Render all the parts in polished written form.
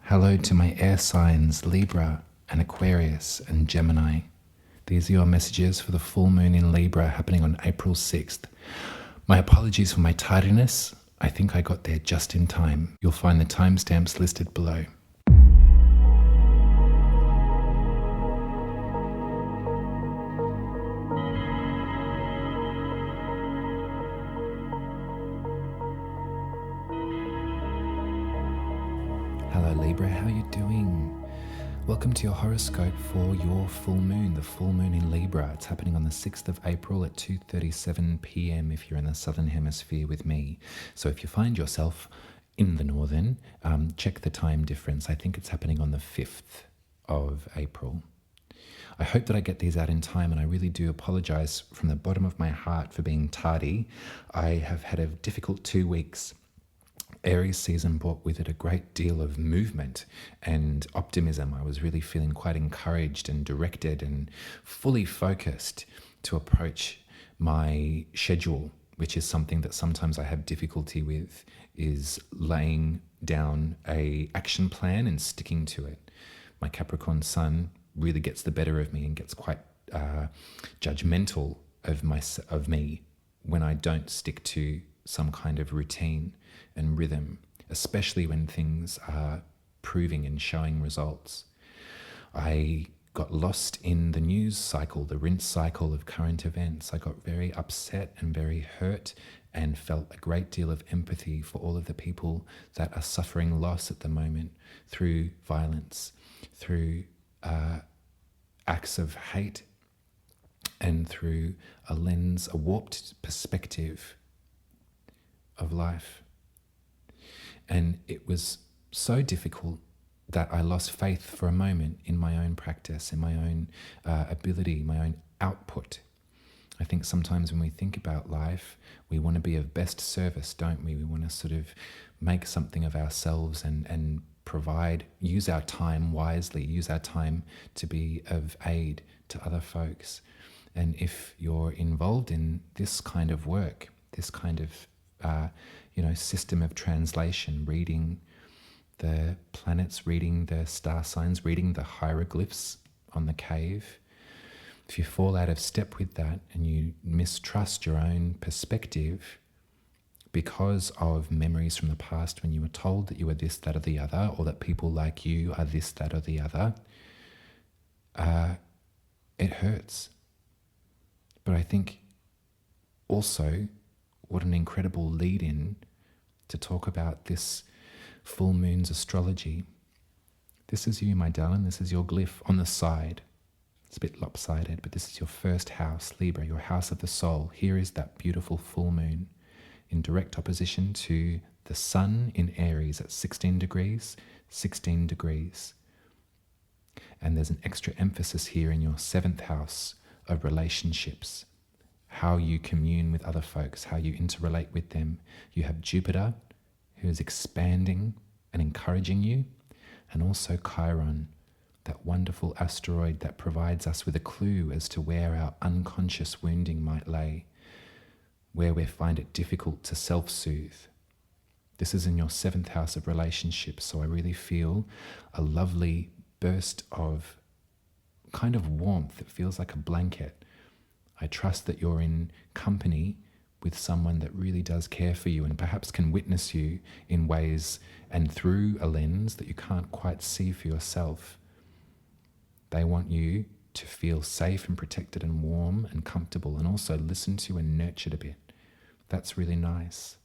Hello to my air signs, Libra and Aquarius and Gemini. These are your messages for the full moon in Libra happening on April 6th. My apologies for my tardiness. I think I got there just in time. You'll find the timestamps listed below. Hello Libra, how are you doing? Welcome to your horoscope for your full moon, the full moon in Libra. It's happening on the 6th of April at 2:37 p.m. if you're in the southern hemisphere with me. So if you find yourself in the northern, check the time difference. I think it's happening on the 5th of April. I hope that I get these out in time, and I really do apologize from the bottom of my heart for being tardy. I have had a difficult 2 weeks. Aries season brought with it a great deal of movement and optimism. I was really feeling quite encouraged and directed and fully focused to approach my schedule, which is something that sometimes I have difficulty with, is laying down an action plan and sticking to it. My Capricorn sun really gets the better of me and gets quite judgmental of me when I don't stick to some kind of routine and rhythm, especially when things are proving and showing results. I got lost in the news cycle, the rinse cycle of current events. I got very upset and very hurt and felt a great deal of empathy for all of the people that are suffering loss at the moment through violence, through acts of hate, and through a warped perspective of life. And it was so difficult that I lost faith for a moment in my own practice, in my own ability, my own output. I think sometimes when we think about life, we want to be of best service, don't we? We want to sort of make something of ourselves and use our time wisely, use our time to be of aid to other folks. And if you're involved in this kind of work, this kind of system of translation, reading the planets, reading the star signs, reading the hieroglyphs on the cave, if you fall out of step with that and you mistrust your own perspective because of memories from the past when you were told that you were this, that, or the other, or that people like you are this, that, or the other, it hurts. But I think also what an incredible lead-in to talk about this full moon's astrology. This is you, my darling. This is your glyph on the side. It's a bit lopsided, but this is your first house, Libra, your house of the soul. Here is that beautiful full moon in direct opposition to the sun in Aries at 16 degrees, 16 degrees. And there's an extra emphasis here in your 7th house of relationships, how you commune with other folks, how you interrelate with them. You have Jupiter, who is expanding and encouraging you, and also Chiron, that wonderful asteroid that provides us with a clue as to where our unconscious wounding might lay, where we find it difficult to self-soothe. This is in your 7th house of relationships, so I really feel a lovely burst of kind of warmth that feels like a blanket. I trust that you're in company with someone that really does care for you and perhaps can witness you in ways and through a lens that you can't quite see for yourself. They want you to feel safe and protected and warm and comfortable, and also listened to and nurtured a bit. That's really nice.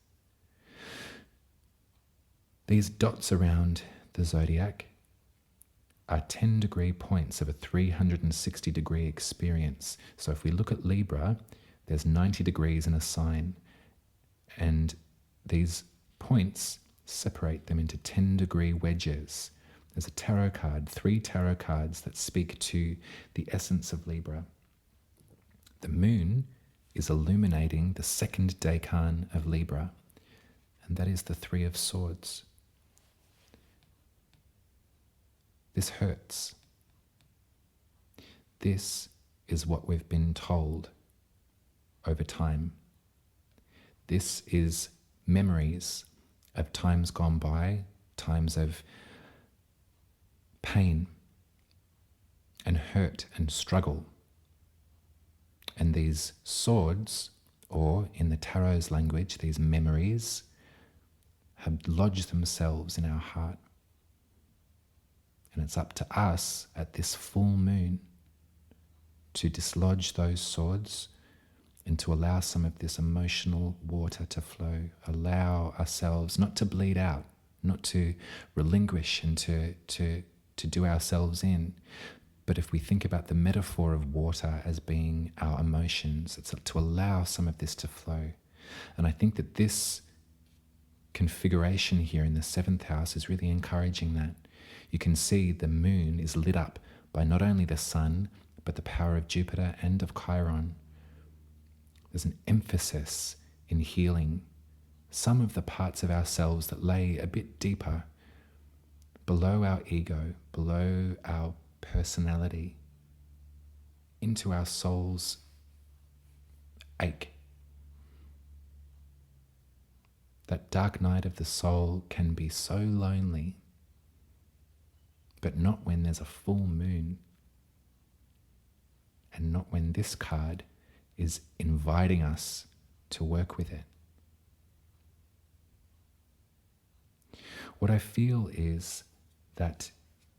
These dots around the zodiac are 10-degree points of a 360-degree experience. So if we look at Libra, there's 90 degrees in a sign, and these points separate them into 10-degree wedges. There's a tarot card, 3 tarot cards that speak to the essence of Libra. The moon is illuminating the 2nd decan of Libra, and that is the 3 of Swords. This hurts. This is what we've been told over time. This is memories of times gone by, times of pain and hurt and struggle. And these swords, or in the tarot's language, these memories, have lodged themselves in our heart. And it's up to us at this full moon to dislodge those swords and to allow some of this emotional water to flow. Allow ourselves not to bleed out, not to relinquish and to do ourselves in. But if we think about the metaphor of water as being our emotions, it's to allow some of this to flow. And I think that this configuration here in the 7th house is really encouraging that. You can see the moon is lit up by not only the sun, but the power of Jupiter and of Chiron. There's an emphasis in healing some of the parts of ourselves that lay a bit deeper, below our ego, below our personality, into our soul's ache. That dark night of the soul can be so lonely, but not when there's a full moon, and not when this card is inviting us to work with it. What I feel is that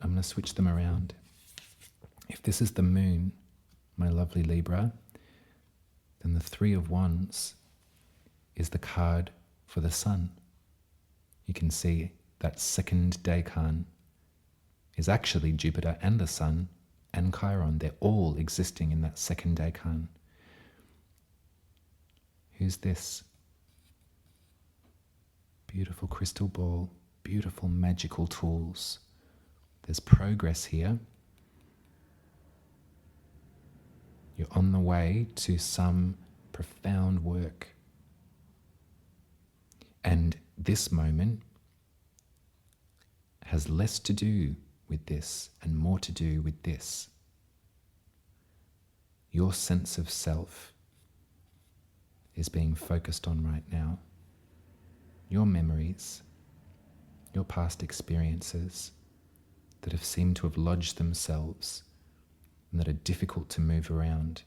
I'm going to switch them around. If this is the moon, my lovely Libra, then the 3 of Wands is the card for the sun. You can see that second decan is actually Jupiter and the sun and Chiron. They're all existing in that second decan. Who's this? Beautiful crystal ball, beautiful magical tools. There's progress here. You're on the way to some profound work. And this moment has less to do with this and more to do with this. Your sense of self is being focused on right now. Your memories, your past experiences that have seemed to have lodged themselves and that are difficult to move around.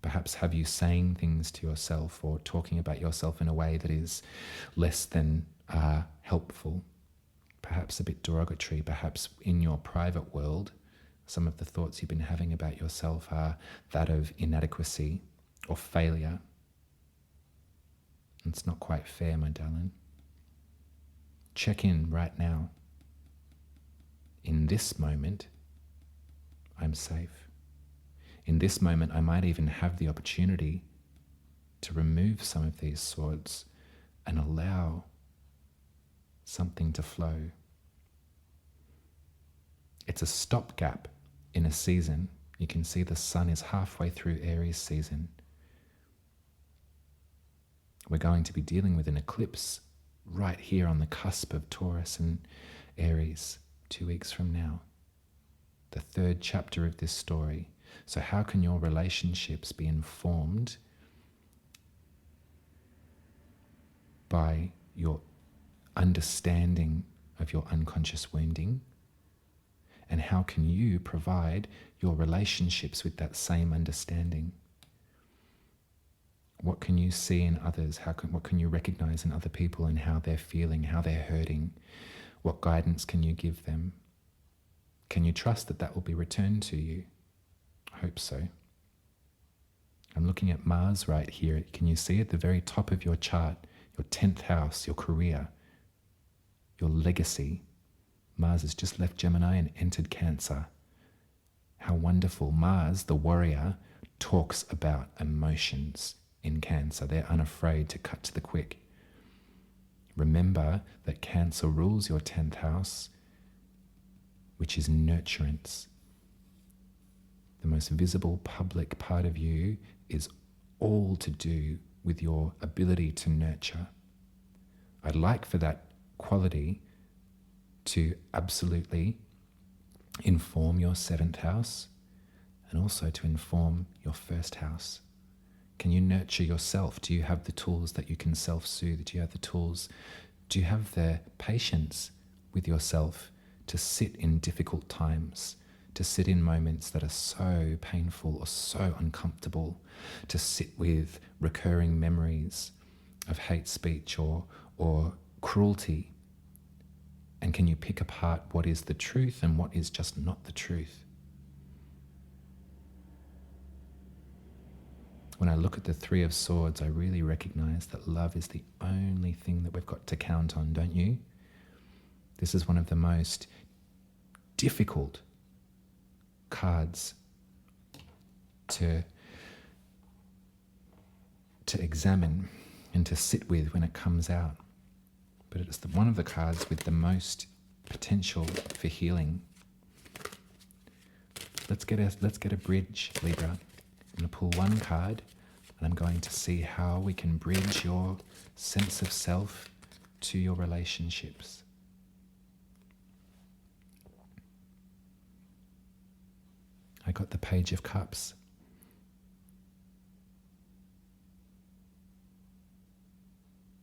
Perhaps have you saying things to yourself or talking about yourself in a way that is less than helpful, perhaps a bit derogatory. Perhaps in your private world, some of the thoughts you've been having about yourself are that of inadequacy or failure. It's not quite fair, my darling. Check in right now. In this moment, I'm safe. In this moment, I might even have the opportunity to remove some of these swords and allow something to flow. It's a stopgap in a season. You can see the sun is halfway through Aries season. We're going to be dealing with an eclipse right here on the cusp of Taurus and Aries 2 weeks from now. The 3rd chapter of this story. So how can your relationships be informed by your understanding of your unconscious wounding? And how can you provide your relationships with that same understanding? What can you see in others? What can you recognize in other people and how they're feeling, how they're hurting? What guidance can you give them? Can you trust that that will be returned to you? I hope so. I'm looking at Mars right here. Can you see at the very top of your chart, your 10th house, your career, your legacy? Mars has just left Gemini and entered Cancer. How wonderful. Mars, the warrior, talks about emotions in Cancer. They're unafraid to cut to the quick. Remember that Cancer rules your 10th house, which is nurturance. The most visible public part of you is all to do with your ability to nurture. I'd like for that quality to absolutely inform your 7th house and also to inform your 1st house. Can you nurture yourself? Do you have the tools that you can self-soothe? Do you have the tools? Do you have the patience with yourself to sit in difficult times, to sit in moments that are so painful or so uncomfortable, to sit with recurring memories of hate speech or cruelty? And can you pick apart what is the truth and what is just not the truth? When I look at the Three of Swords, I really recognize that love is the only thing that we've got to count on, don't you? This is one of the most difficult cards to examine and to sit with when it comes out. But it's one of the cards with the most potential for healing. Let's get a bridge, Libra. I'm going to pull one card and I'm going to see how we can bridge your sense of self to your relationships. I got the Page of Cups.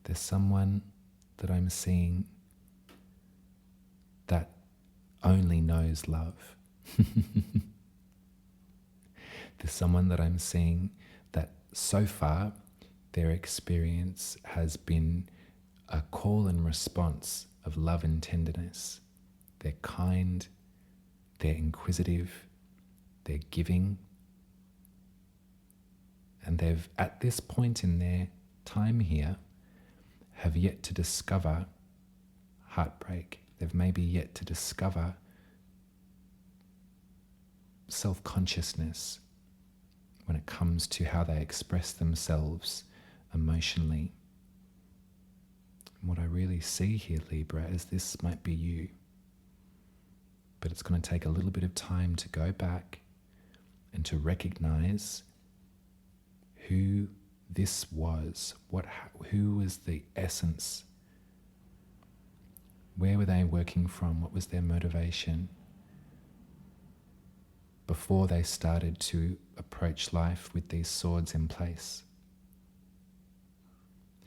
There's someone that I'm seeing that only knows love. There's someone that I'm seeing that so far their experience has been a call and response of love and tenderness. They're kind, they're inquisitive, they're giving, and they've, at this point in their time here, have yet to discover heartbreak. They've maybe yet to discover self-consciousness when it comes to how they express themselves emotionally. And what I really see here, Libra, is this might be you. But it's going to take a little bit of time to go back and to recognize who this was, who was the essence, where were they working from, what was their motivation before they started to approach life with these swords in place.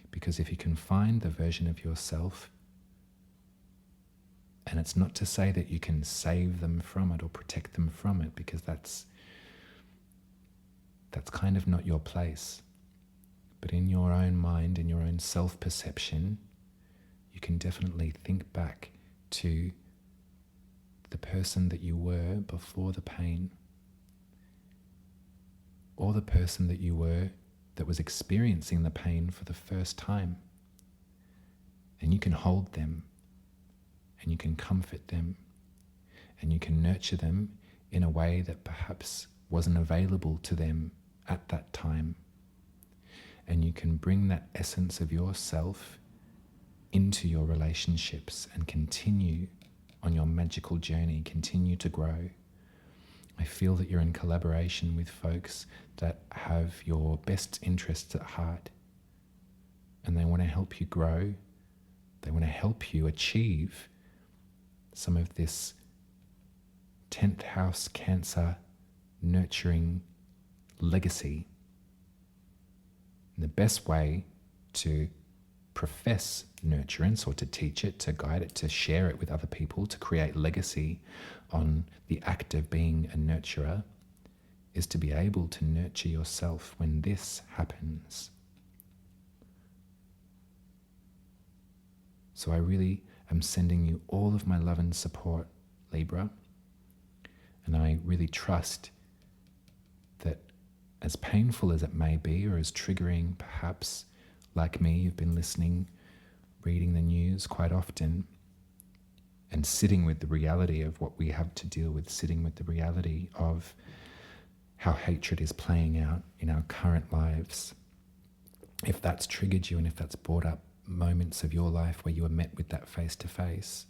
Because if you can find the version of yourself, and it's not to say that you can save them from it or protect them from it, because that's kind of not your place. But in your own mind, in your own self-perception, you can definitely think back to the person that you were before the pain, or the person that you were that was experiencing the pain for the first time. And you can hold them, and you can comfort them, and you can nurture them in a way that perhaps wasn't available to them at that time. And you can bring that essence of yourself into your relationships and continue on your magical journey, continue to grow. I feel that you're in collaboration with folks that have your best interests at heart, and they want to help you grow. They want to help you achieve some of this 10th house Cancer nurturing legacy. And the best way to profess nurturance, or to teach it, to guide it, to share it with other people, to create legacy on the act of being a nurturer, is to be able to nurture yourself when this happens. So I really am sending you all of my love and support, Libra, and I really trust that, as painful as it may be, or as triggering perhaps, like me, you've been listening, reading the news quite often, and sitting with the reality of what we have to deal with, sitting with the reality of how hatred is playing out in our current lives. If that's triggered you, and if that's brought up moments of your life where you are met with that face to face,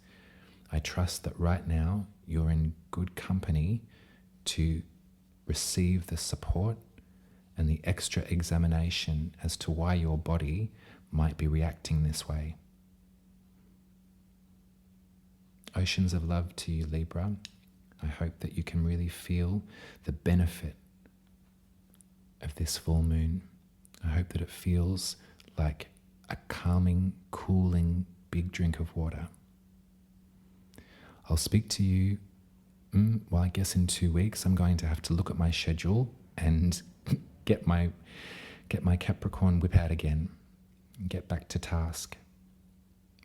I trust that right now you're in good company to receive the support and the extra examination as to why your body might be reacting this way. Oceans of love to you, Libra. I hope that you can really feel the benefit of this full moon. I hope that it feels like a calming, cooling, big drink of water. I'll speak to you, well, I guess in 2 weeks. I'm going to have to look at my schedule and get my Capricorn whip out again and get back to task,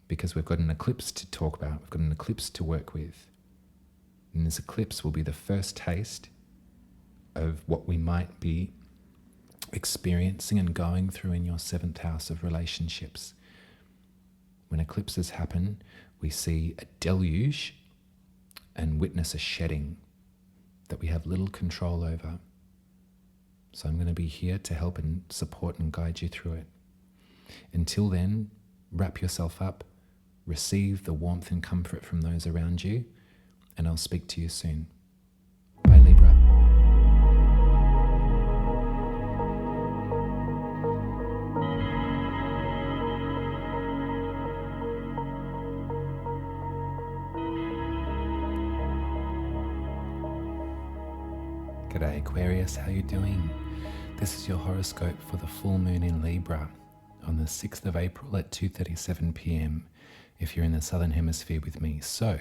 because we've got an eclipse to talk about. We've got an eclipse to work with. And this eclipse will be the first taste of what we might be experiencing and going through in your 7th house of relationships. When eclipses happen, we see a deluge and witness a shedding that we have little control over. So I'm going to be here to help and support and guide you through it. Until then, wrap yourself up, receive the warmth and comfort from those around you, and I'll speak to you soon. Bye, Libra. G'day Aquarius, how you doing? This is your horoscope for the full moon in Libra on the 6th of April at 2:37 p.m. if you're in the southern hemisphere with me. So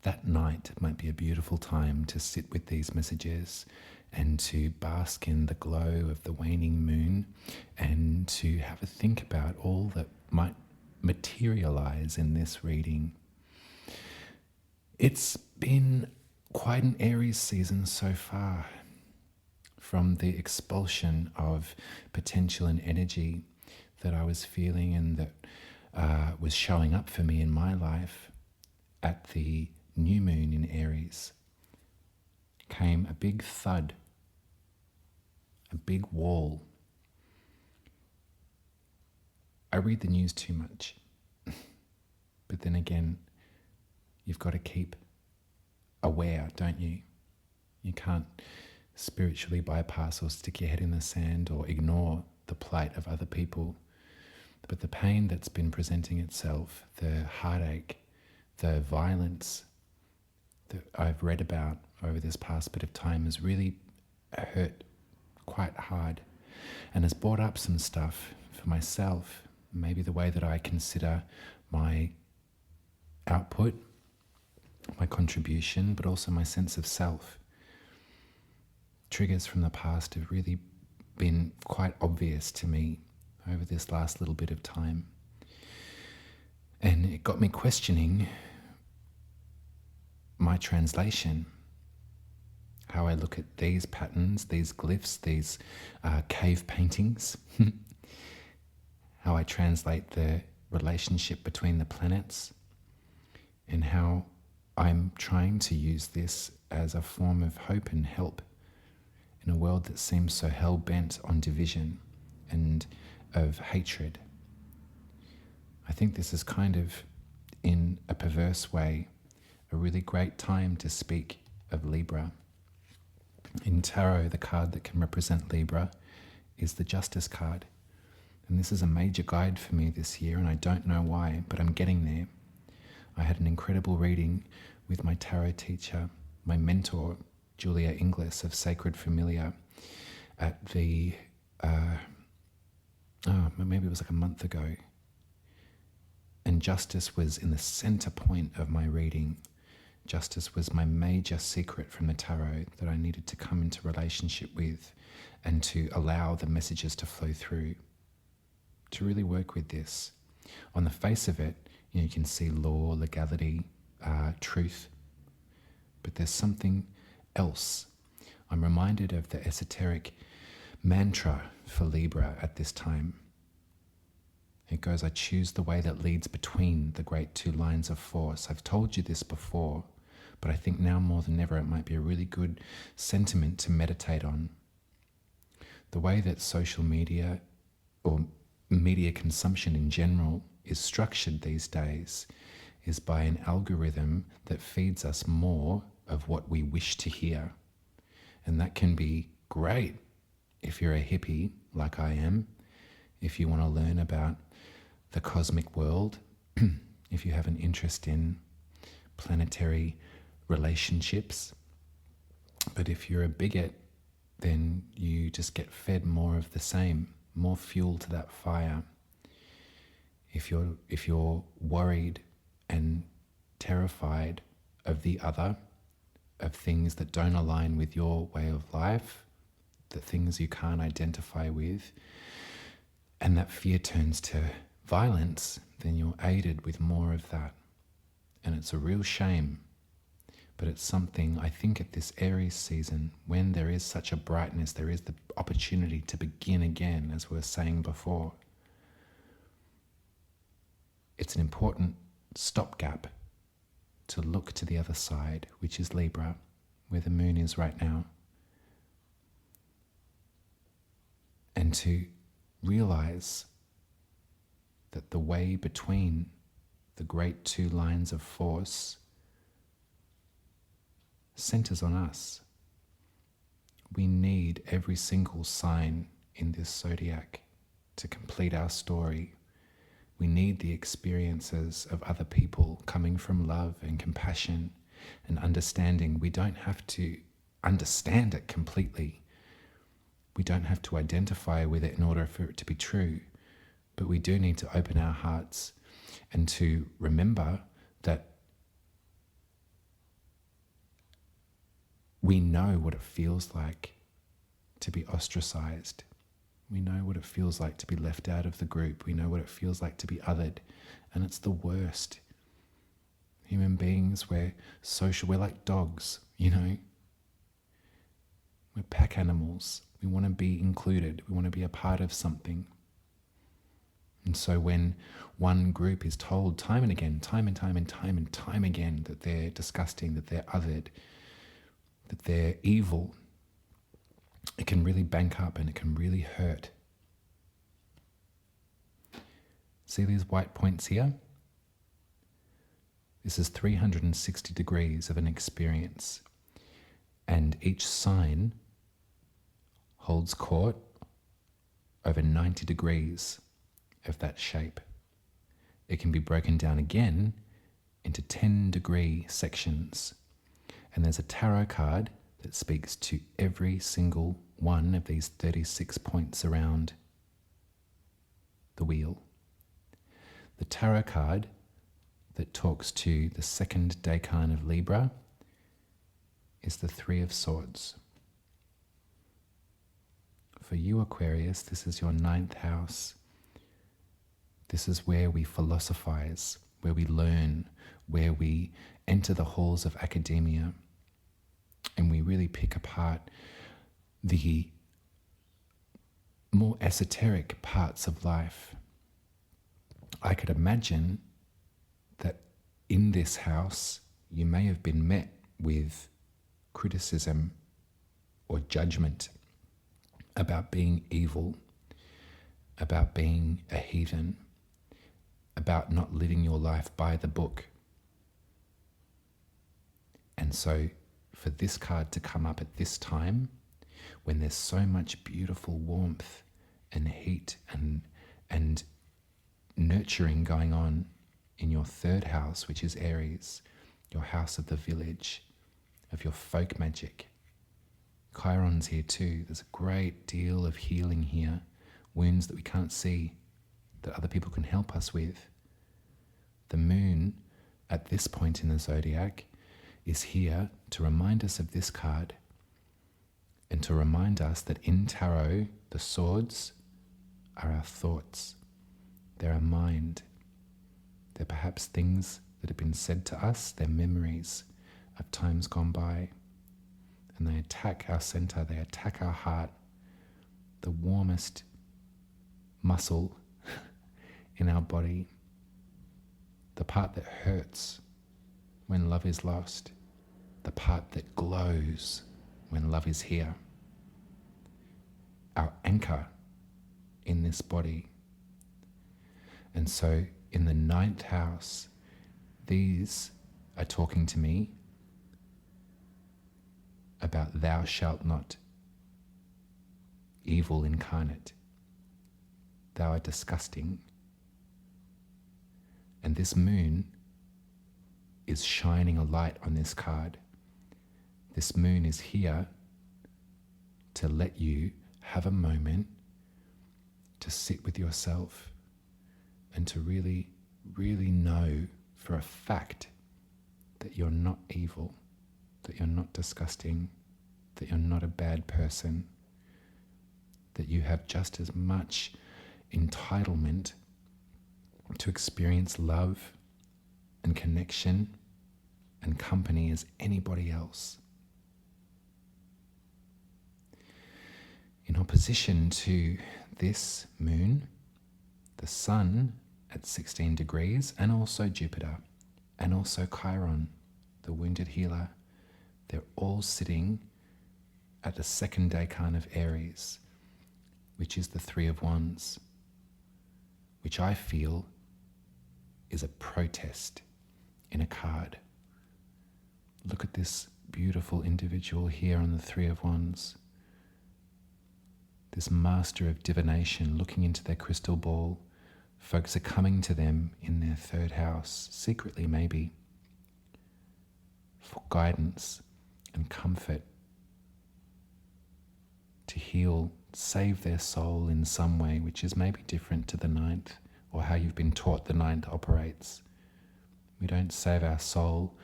that night might be a beautiful time to sit with these messages and to bask in the glow of the waning moon and to have a think about all that might materialize in this reading. It's been quite an Aries season so far, from the expulsion of potential and energy that I was feeling and that was showing up for me in my life at the new moon in Aries, came a big thud, a big wall. I read the news too much, but then again, you've got to keep aware, don't you? You can't spiritually bypass or stick your head in the sand or ignore the plight of other people. But the pain that's been presenting itself, the heartache, the violence that I've read about over this past bit of time has really hurt quite hard and has brought up some stuff for myself, maybe the way that I consider my output, my contribution, but also my sense of self. Triggers from the past have really been quite obvious to me over this last little bit of time. And it got me questioning my translation, how I look at these patterns, these glyphs, these cave paintings, how I translate the relationship between the planets, and how I'm trying to use this as a form of hope and help in a world that seems so hell-bent on division and of hatred. I think this is kind of, in a perverse way, a really great time to speak of Libra. In tarot, the card that can represent Libra is the Justice card. And this is a major guide for me this year, and I don't know why, but I'm getting there. I had an incredible reading with my tarot teacher, my mentor, Julia Inglis of Sacred Familiar, at the, maybe it was like a month ago. And justice was in the center point of my reading. Justice was my major secret from the tarot that I needed to come into relationship with and to allow the messages to flow through, to really work with this. On the face of it, you can see law, legality, truth, but there's something else. I'm reminded of the esoteric mantra for Libra at this time. It goes, I choose the way that leads between the great two lines of force. I've told you this before, but I think now more than ever it might be a really good sentiment to meditate on. The way that social media or media consumption in general is structured these days is by an algorithm that feeds us more of what we wish to hear. And that can be great if you're a hippie like I am, if you want to learn about the cosmic world, if you have an interest in planetary relationships. But if you're a bigot, then you just get fed more of the same, more fuel to that fire. If you're worried and terrified of the other, of things that don't align with your way of life, the things you can't identify with, and that fear turns to violence, then you're aided with more of that. And it's a real shame, but it's something I think at this Aries season, when there is such a brightness, there is the opportunity to begin again, as we were saying before. It's an important stopgap to look to the other side, which is Libra, where the moon is right now, and to realize that the way between the great two lines of force centers on us. We need every single sign in this zodiac to complete our story. We need the experiences of other people coming from love and compassion and understanding. We don't have to understand it completely. We don't have to identify with it in order for it to be true. But we do need to open our hearts and to remember that we know what it feels like to be ostracized. We know what it feels like to be left out of the group. We know what it feels like to be othered. And it's the worst. Human beings, we're social, we're like dogs, We're pack animals. We want to be included. We want to be a part of something. And so when one group is told time and again, time and time again, that they're disgusting, that they're othered, that they're evil, it can really bank up and it can really hurt. See these white points here? This is 360 degrees of an experience. And each sign holds court over 90 degrees of that shape. It can be broken down again into 10-degree sections. And there's a tarot card that speaks to every single one of these 36 points around the wheel. The tarot card that talks to the second decan of Libra is the Three of Swords. For you, Aquarius, this is your 9th house. This is where we philosophize, where we learn, where we enter the halls of academia, and we really pick apart the more esoteric parts of life. I could imagine that in this house, you may have been met with criticism or judgment about being evil, about being a heathen, about not living your life by the book. And so for this card to come up at this time, when there's so much beautiful warmth and heat and nurturing going on in your 3rd house, which is Aries, your house of the village, of your folk magic. Chiron's here too. There's a great deal of healing here, wounds that we can't see, that other people can help us with. The moon, at this point in the zodiac, is here to remind us of this card and to remind us that in tarot, the swords are our thoughts. They're our mind. They're perhaps things that have been said to us. They're memories of times gone by. And they attack our center. They attack our heart, the warmest muscle in our body, the part that hurts when love is lost, the part that glows when love is here. Our anchor in this body. And so in the 9th house, these are talking to me about thou shalt not, evil incarnate. Thou art disgusting. And this moon is shining a light on this card. This moon is here to let you have a moment to sit with yourself and to really, really know for a fact that you're not evil, that you're not disgusting, that you're not a bad person, that you have just as much entitlement to experience love and connection and company as anybody else. In opposition to this moon, the sun at 16 degrees, and also Jupiter, and also Chiron, the wounded healer, they're all sitting at the second decan of Aries, which is the Three of Wands, which I feel is a protest in a card. Look at this beautiful individual here on the Three of Wands. This master of divination looking into their crystal ball. Folks are coming to them in their third house, secretly maybe, for guidance and comfort, to heal, save their soul in some way, which is maybe different to the ninth or how you've been taught the ninth operates. We don't save our soul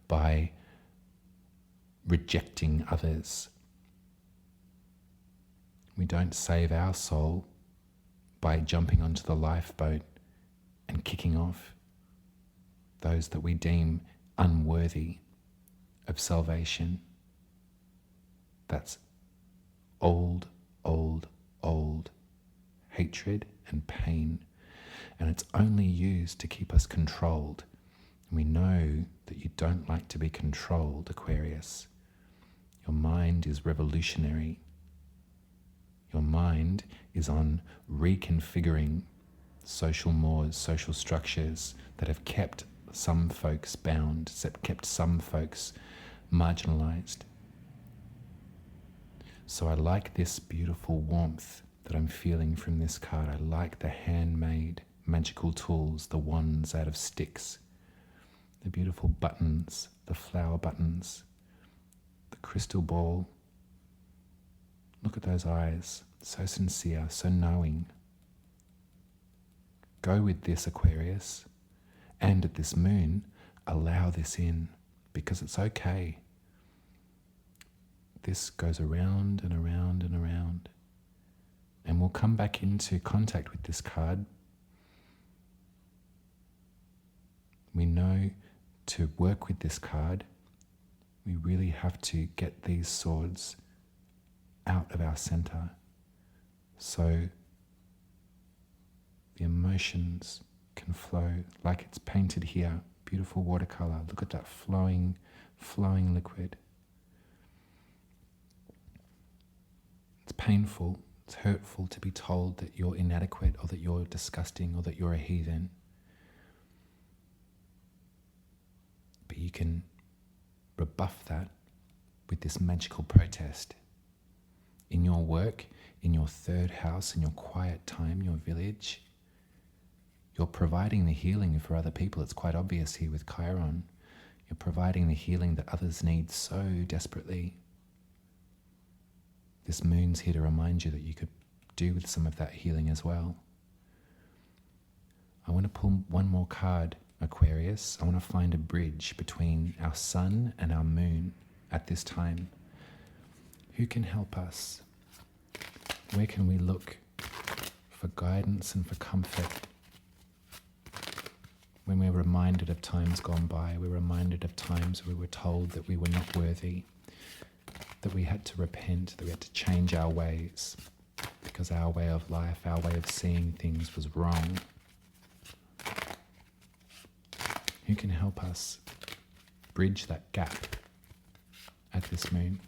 by rejecting others. We don't save our soul by jumping onto the lifeboat and kicking off those that we deem unworthy of salvation. That's old hatred and pain, and it's only used to keep us controlled. And we know that you don't like to be controlled, Aquarius. Your mind is revolutionary. Your mind is on reconfiguring social mores, social structures that have kept some folks bound, kept some folks marginalized. So I like this beautiful warmth that I'm feeling from this card. I like the handmade magical tools, the wands out of sticks, the beautiful buttons, the flower buttons, the crystal ball. Look at those eyes, so sincere, so knowing. Go with this, Aquarius, and at this moon, allow this in, because it's okay. This goes around and around and around, and we'll come back into contact with this card. We know to work with this card, we really have to get these swords out of our center, so the emotions can flow like it's painted here. Beautiful watercolor. Look at that flowing liquid. It's painful, it's hurtful to be told that you're inadequate or that you're disgusting or that you're a heathen. But you can rebuff that with this magical protest. In your work, in your third house, in your quiet time, your village, you're providing the healing for other people. It's quite obvious here with Chiron. You're providing the healing that others need so desperately. This moon's here to remind you that you could do with some of that healing as well. I want to pull one more card, Aquarius. I want to find a bridge between our sun and our moon at this time. Who can help us? Where can we look for guidance and for comfort? When we're reminded of times gone by, we're reminded of times where we were told that we were not worthy, that we had to repent, that we had to change our ways because our way of life, our way of seeing things was wrong. Who can help us bridge that gap at this moon?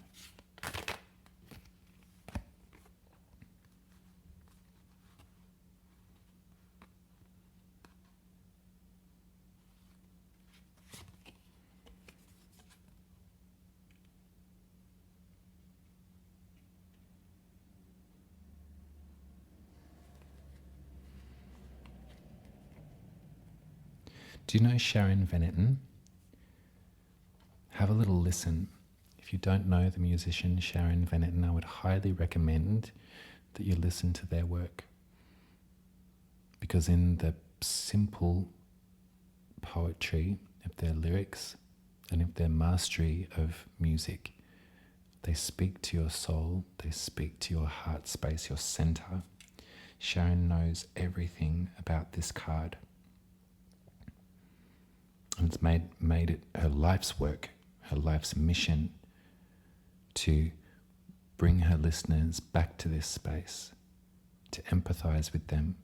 Do you know Sharon Van Etten? Have a little listen. If you don't know the musician Sharon Van Etten, I would highly recommend that you listen to their work. Because in the simple poetry of their lyrics and if their mastery of music, they speak to your soul, they speak to your heart space, your center. Sharon knows everything about this card. And it's made it her life's work, her life's mission to bring her listeners back to this space, to empathize with them,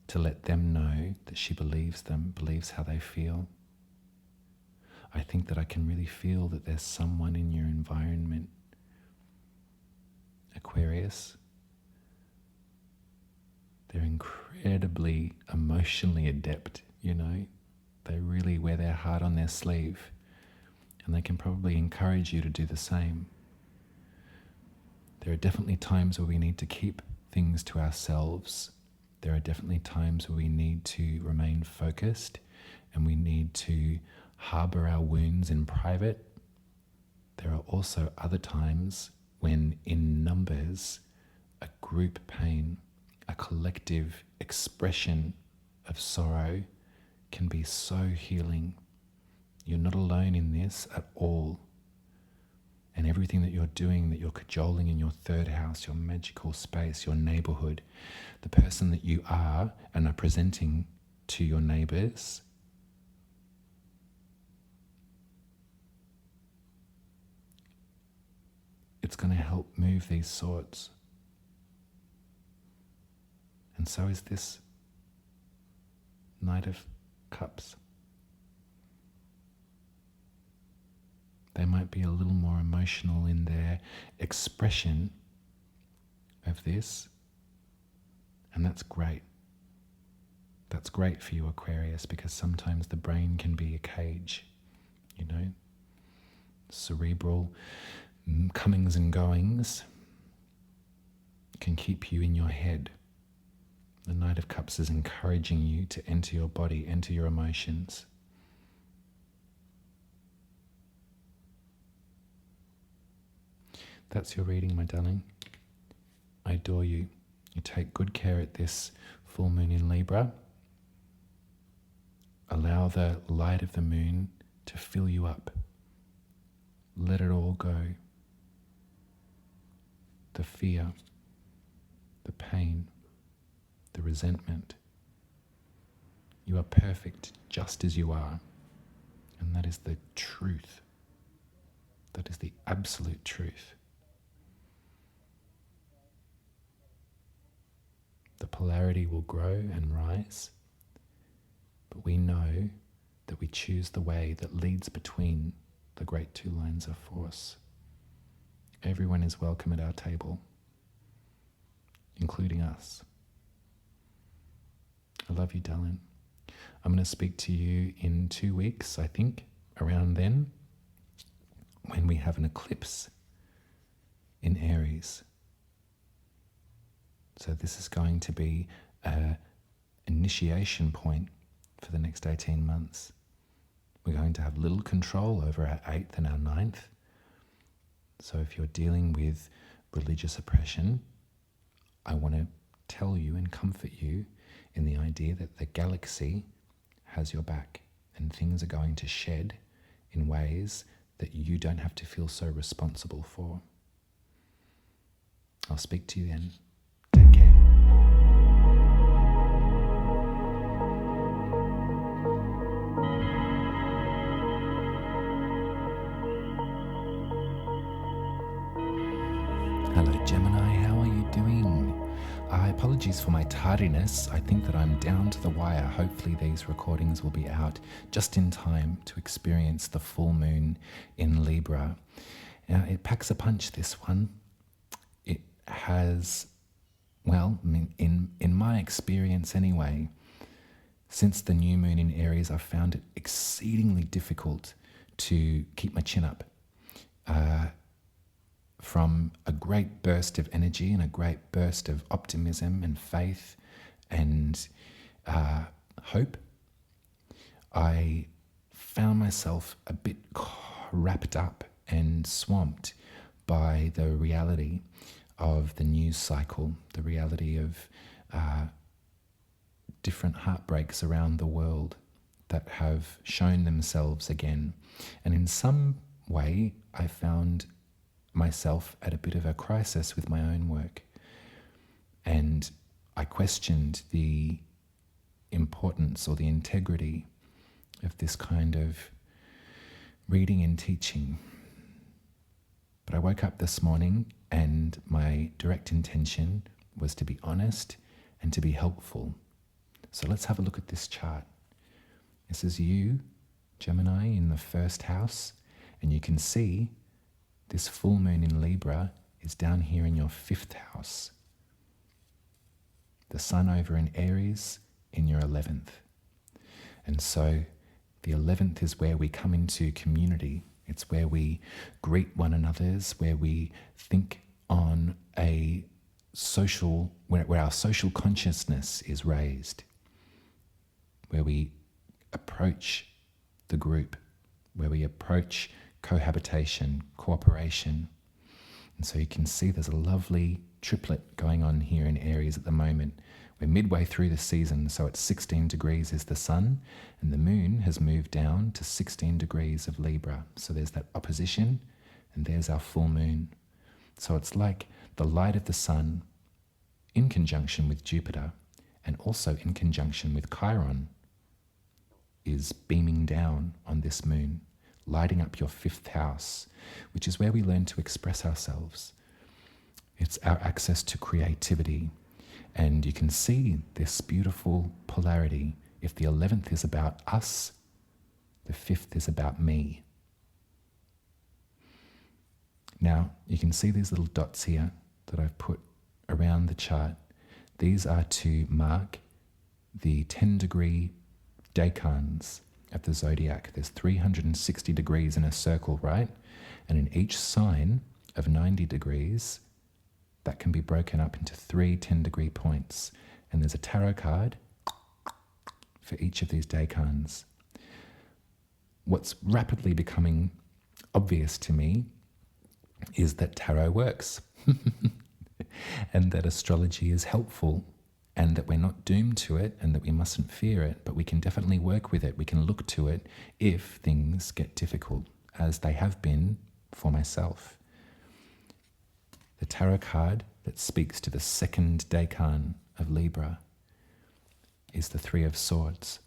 to let them know that she believes them, believes how they feel. I think that I can really feel that there's someone in your environment, Aquarius. They're incredibly emotionally adept, They really wear their heart on their sleeve, and they can probably encourage you to do the same. There are definitely times where we need to keep things to ourselves. There are definitely times where we need to remain focused and we need to harbor our wounds in private. There are also other times when, in numbers, a group pain, a collective expression of sorrow can be so healing. You're not alone in this at all. And everything that you're doing, that you're cajoling in your third house, your magical space, your neighborhood, the person that you are and are presenting to your neighbors, it's going to help move these swords. And so is this Knight of Cups. They might be a little more emotional in their expression of this, and that's great. That's great for you, Aquarius, because sometimes the brain can be a cage, cerebral comings and goings can keep you in your head. The Knight of Cups is encouraging you to enter your body, enter your emotions. That's your reading, my darling. I adore you. You take good care at this full moon in Libra. Allow the light of the moon to fill you up. Let it all go. The fear, the pain, the resentment. You are perfect just as you are. And that is the truth. That is the absolute truth. The polarity will grow and rise, but we know that we choose the way that leads between the great two lines of force. Everyone is welcome at our table, including us. I love you, darling. I'm going to speak to you in 2 weeks, I think, around then, when we have an eclipse in Aries. So this is going to be an initiation point for the next 18 months. We're going to have little control over our 8th and our 9th. So if you're dealing with religious oppression, I want to tell you and comfort you in the idea that the galaxy has your back and things are going to shed in ways that you don't have to feel so responsible for. I'll speak to you then. Take care. Hello Gemini, how are you doing? Apologies for my tardiness. I think that I'm down to the wire. Hopefully these recordings will be out just in time to experience the full moon in Libra. Now, it packs a punch, this one. It has, well, in my experience anyway, since the new moon in Aries, I've found it exceedingly difficult to keep my chin up. From a great burst of energy and a great burst of optimism and faith and hope, I found myself a bit wrapped up and swamped by the reality of the news cycle, the reality of different heartbreaks around the world, that have shown themselves again. And in some way, I found myself at a bit of a crisis with my own work. And I questioned the importance or the integrity of this kind of reading and teaching. But I woke up this morning and my direct intention was to be honest and to be helpful. So let's have a look at this chart. This is you, Gemini, in the first house, and you can see this full moon in Libra is down here in your fifth house. The sun over in Aries in your 11th. And so the 11th is where we come into community. It's where we greet one another's, where we think on a social, where our social consciousness is raised, where we approach the group, where we approach cohabitation, cooperation. And so you can see there's a lovely triplet going on here in Aries at the moment. We're midway through the season, so at 16 degrees is the sun, and the moon has moved down to 16 degrees of Libra. So there's that opposition, and there's our full moon. So it's like the light of the sun in conjunction with Jupiter, and also in conjunction with Chiron, is beaming down on this moon, lighting up your fifth house, which is where we learn to express ourselves. It's our access to creativity. And you can see this beautiful polarity. If the 11th is about us, the 5th is about me. Now, you can see these little dots here that I've put around the chart. These are to mark the 10-degree decans of the zodiac. There's 360 degrees in a circle, right? And in each sign of 90 degrees, that can be broken up into 3 10-degree points. And there's a tarot card for each of these decans. What's rapidly becoming obvious to me is that tarot works and that astrology is helpful, and that we're not doomed to it and that we mustn't fear it, but we can definitely work with it. We can look to it if things get difficult, as they have been for myself. The tarot card that speaks to the second decan of Libra is the Three of Swords.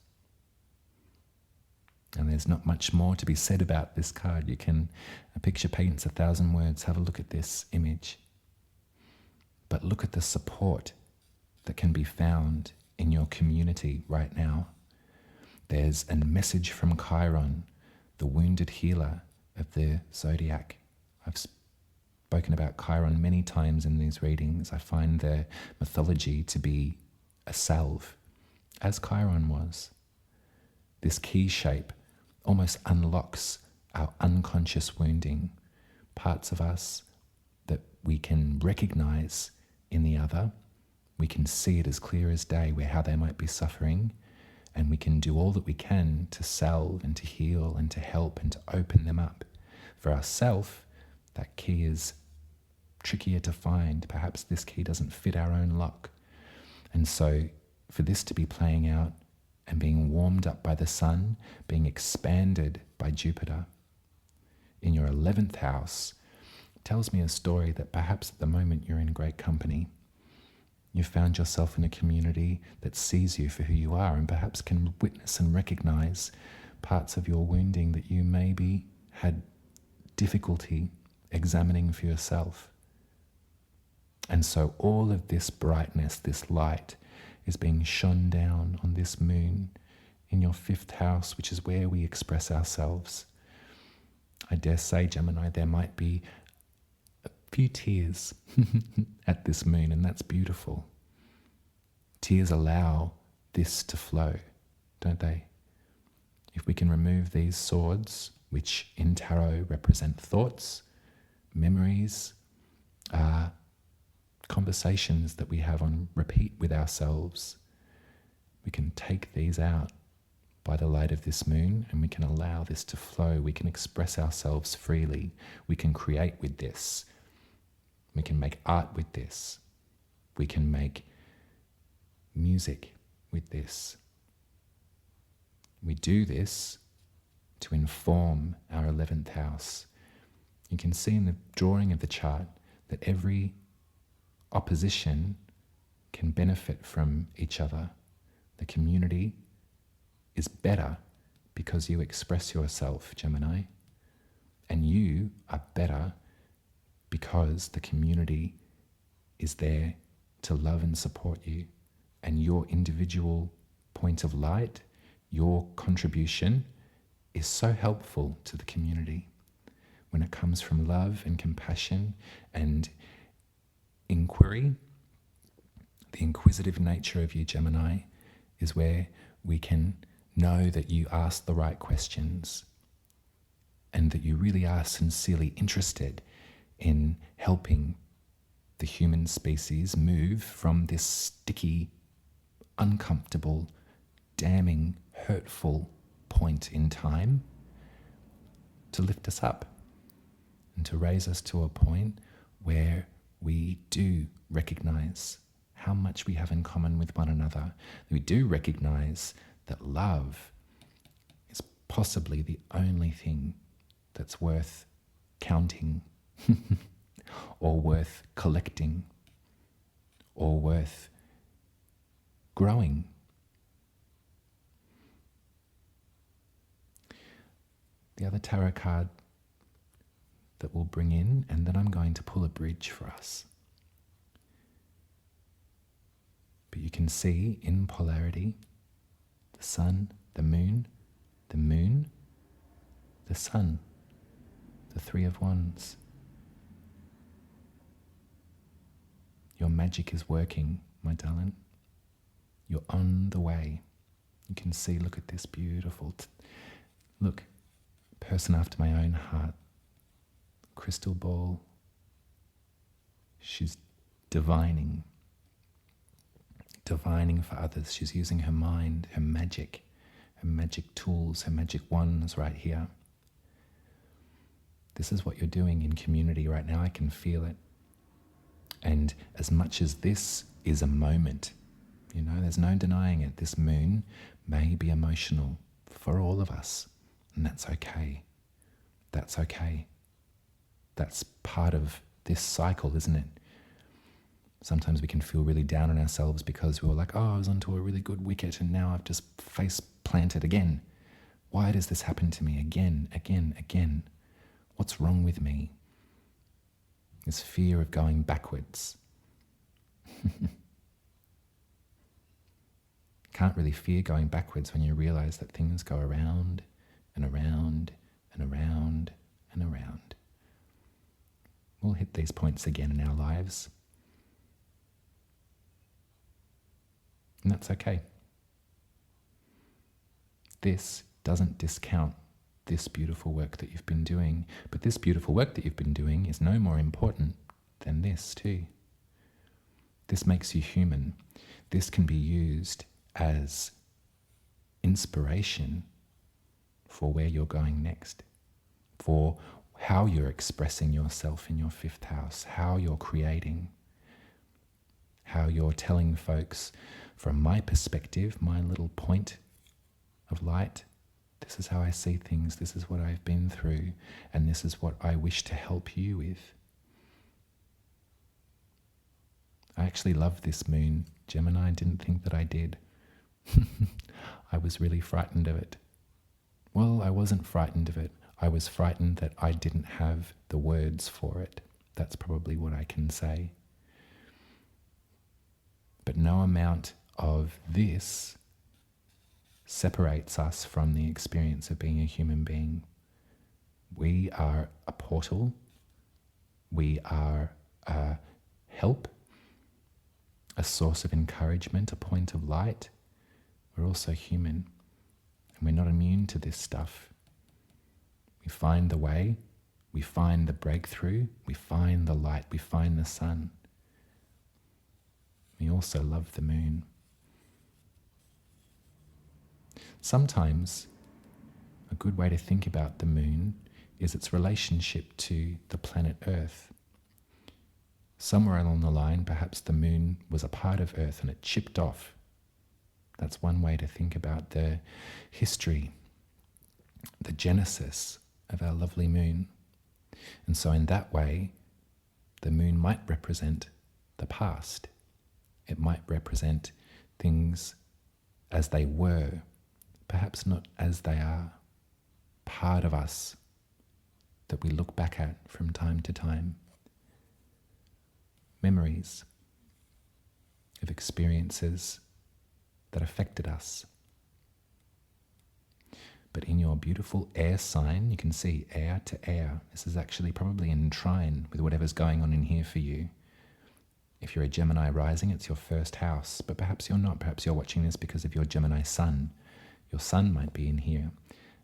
And there's not much more to be said about this card. You can, a picture paints 1,000 words. Have a look at this image. But look at the support that can be found in your community right now. There's a message from Chiron, the wounded healer of the zodiac. I've spoken about Chiron many times in these readings. I find their mythology to be a salve, as Chiron was. This key shape almost unlocks our unconscious wounding, parts of us that we can recognize in the other. We can see it as clear as day where how they might be suffering, and we can do all that we can to salve and to heal and to help and to open them up. For ourselves, that key is trickier to find. Perhaps this key doesn't fit our own lock. And so for this to be playing out and being warmed up by the sun, being expanded by Jupiter in your 11th house, tells me a story that perhaps at the moment you're in great company. You've found yourself in a community that sees you for who you are and perhaps can witness and recognize parts of your wounding that you maybe had difficulty examining for yourself. And so all of this brightness, this light, is being shone down on this moon in your 5th house, which is where we express ourselves. I dare say, Gemini, there might be a few tears at this moon, and that's beautiful. Tears allow this to flow, don't they? If we can remove these swords, which in tarot represent thoughts, memories, conversations that we have on repeat with ourselves, we can take these out by the light of this moon, and we can allow this to flow. We can express ourselves freely. We can create with this. We can make art with this. We can make music with this. We do this to inform our 11th house. You can see in the drawing of the chart that every opposition can benefit from each other. The community is better because you express yourself, Gemini, and you are better because the community is there to love and support you, and your individual point of light, your contribution is so helpful to the community when it comes from love and compassion and inquiry. The inquisitive nature of you, Gemini, is where we can know that you ask the right questions and that you really are sincerely interested in helping the human species move from this sticky, uncomfortable, damning, hurtful point in time to lift us up and to raise us to a point where we do recognize how much we have in common with one another. We do recognize that love is possibly the only thing that's worth counting or worth collecting or worth growing. The other tarot card that we'll bring in, and then I'm going to pull a bridge for us. But you can see in polarity the sun, the moon, the sun, the Three of Wands. Your magic is working, my darling. You're on the way. You can see, look at this beautiful, look, person after my own heart. Crystal ball. She's divining for others. She's using her mind, her magic tools, her magic wands right here. This is what you're doing in community right now. I can feel it. And as much as this is a moment, you know, there's no denying it. This moon may be emotional for all of us, and that's okay. That's okay. That's part of this cycle, isn't it? Sometimes we can feel really down on ourselves because we were like, oh, I was onto a really good wicket and now I've just face planted again. Why does this happen to me again? What's wrong with me? This fear of going backwards. Can't really fear going backwards when you realize that things go around and around and around and around. We'll hit these points again in our lives. And that's okay. This doesn't discount this beautiful work that you've been doing, but this beautiful work that you've been doing is no more important than this too. This makes you human. This can be used as inspiration for where you're going next, for how you're expressing yourself in your fifth house, how you're creating, how you're telling folks, from my perspective, my little point of light, this is how I see things, this is what I've been through, and this is what I wish to help you with. I actually love this moon, Gemini. I didn't think that I did. I was really frightened of it. Well, I wasn't frightened of it. I was frightened that I didn't have the words for it. That's probably what I can say. But no amount of this separates us from the experience of being a human being. We are a portal. We are a help, a source of encouragement, a point of light. We're also human, and we're not immune to this stuff. We find the way, we find the breakthrough, we find the light, we find the sun. We also love the moon. Sometimes a good way to think about the moon is its relationship to the planet Earth. Somewhere along the line, perhaps the moon was a part of Earth and it chipped off That's one way to think about the history, the genesis of our lovely moon. And so in that way, the moon might represent the past. It might represent things as they were, perhaps not as they are, part of us that we look back at from time to time. Memories of experiences that affected us. But in your beautiful air sign, you can see air to air. This is actually probably in trine with whatever's going on in here for you. If you're a Gemini rising, it's your first house, but perhaps you're not. Perhaps you're watching this because of your Gemini sun. Your sun might be in here,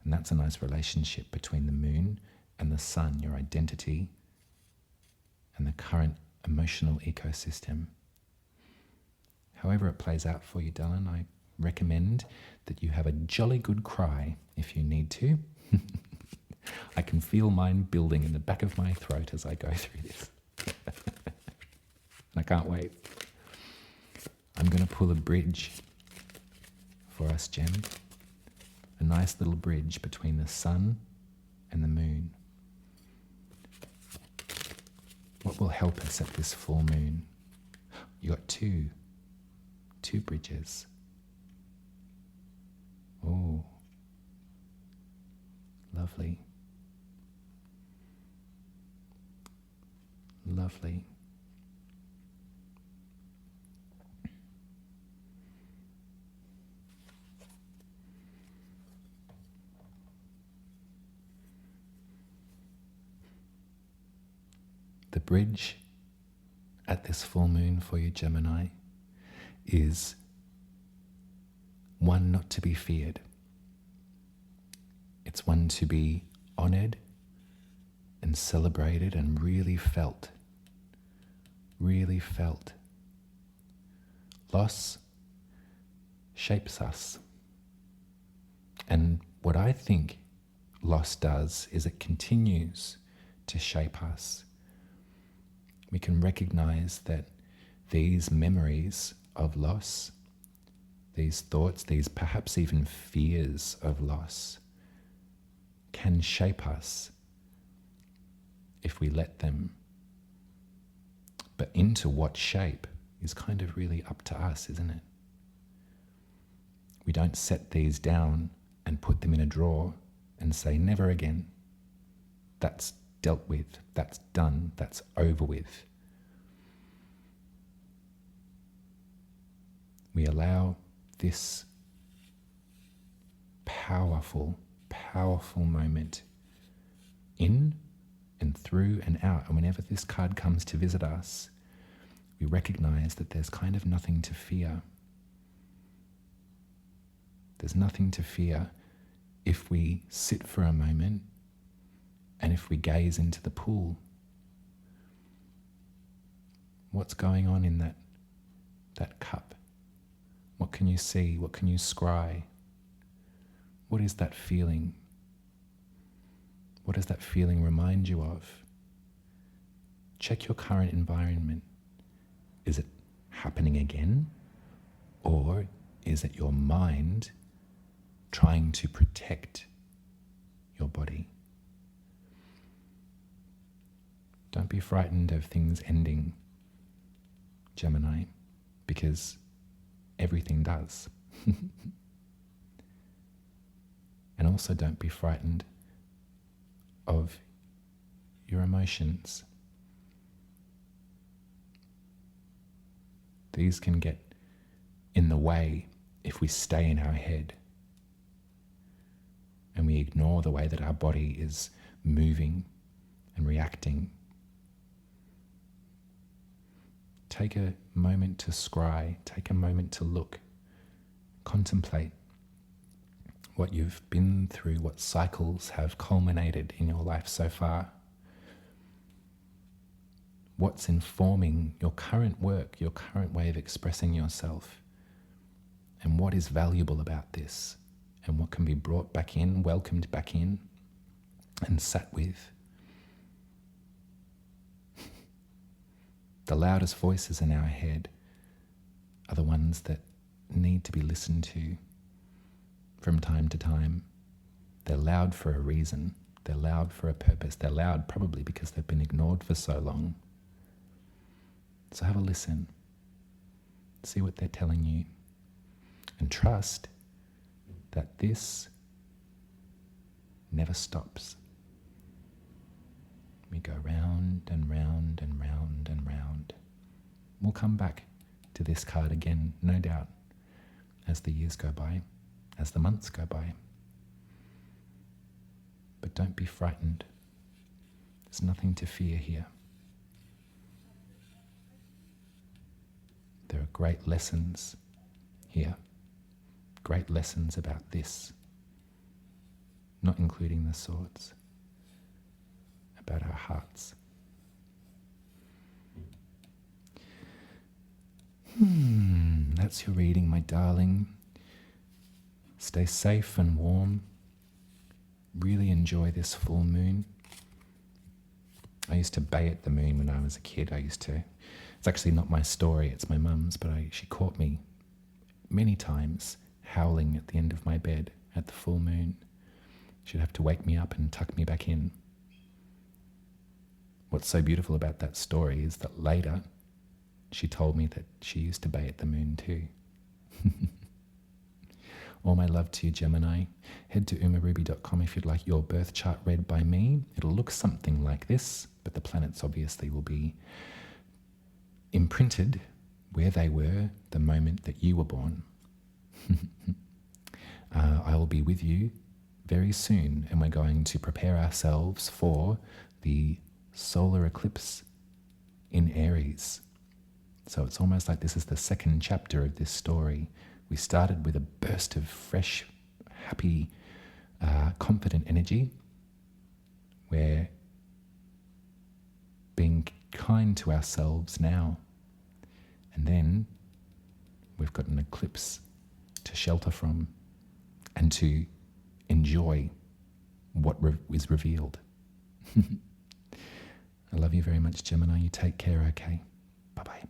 and that's a nice relationship between the moon and the sun, your identity and the current emotional ecosystem. However it plays out for you, darling, I recommend that you have a jolly good cry if you need to. I can feel mine building in the back of my throat as I go through this. And I can't wait. I'm going to pull a bridge for us, Gem. A nice little bridge between the sun and the moon. What will help us at this full moon? You got two bridges. Oh, lovely. Lovely. The bridge at this full moon for you, Gemini, is one not to be feared. It's one to be honored and celebrated and really felt. Really felt. Loss shapes us. And what I think loss does is it continues to shape us. We can recognize that these memories of loss, these thoughts, these perhaps even fears of loss, can shape us if we let them. But into what shape is kind of really up to us, isn't it? We don't set these down and put them in a drawer and say, never again. That's dealt with, that's done, that's over with. We allow this powerful moment in and through and out. And whenever this card comes to visit us, we recognize that there's kind of nothing to fear. There's nothing to fear if we sit for a moment and if we gaze into the pool. What's going on in that cup? What can you see? What can you scry? What is that feeling? What does that feeling remind you of? Check your current environment. Is it happening again? Or is it your mind trying to protect your body? Don't be frightened of things ending, Gemini, because everything does. And also don't be frightened of your emotions. These can get in the way if we stay in our head and we ignore the way that our body is moving and reacting. Take a moment to scry, take a moment to look, contemplate what you've been through, what cycles have culminated in your life so far. What's informing your current work, your current way of expressing yourself? And what is valuable about this? And what can be brought back in, welcomed back in, and sat with? The loudest voices in our head are the ones that that need to be listened to from time to time. They're loud for a reason. They're loud for a purpose. They're loud probably because they've been ignored for so long. So have a listen. See what they're telling you. And trust that this never stops. We go round and round and round and round. We'll come back to this card again, no doubt, as the years go by, as the months go by. But don't be frightened. There's nothing to fear here. There are great lessons here. Great lessons about this. Not including the swords. About our hearts. That's your reading, my darling. Stay safe and warm. Really enjoy this full moon. I used to bay at the moon when I was a kid. It's actually not my story, it's my mum's, but she caught me many times howling at the end of my bed at the full moon. She'd have to wake me up and tuck me back in. What's so beautiful about that story is that later she told me that she used to bay at the moon too. All my love to you, Gemini. Head to umaruby.com if you'd like your birth chart read by me. It'll look something like this, but the planets obviously will be imprinted where they were the moment that you were born. I will be with you very soon, and we're going to prepare ourselves for the solar eclipse in Aries. So it's almost like this is the second chapter of this story. We started with a burst of fresh, happy, confident energy. We're being kind to ourselves now. And then we've got an eclipse to shelter from and to enjoy what is revealed. I love you very much, Gemini. You take care, okay? Bye-bye.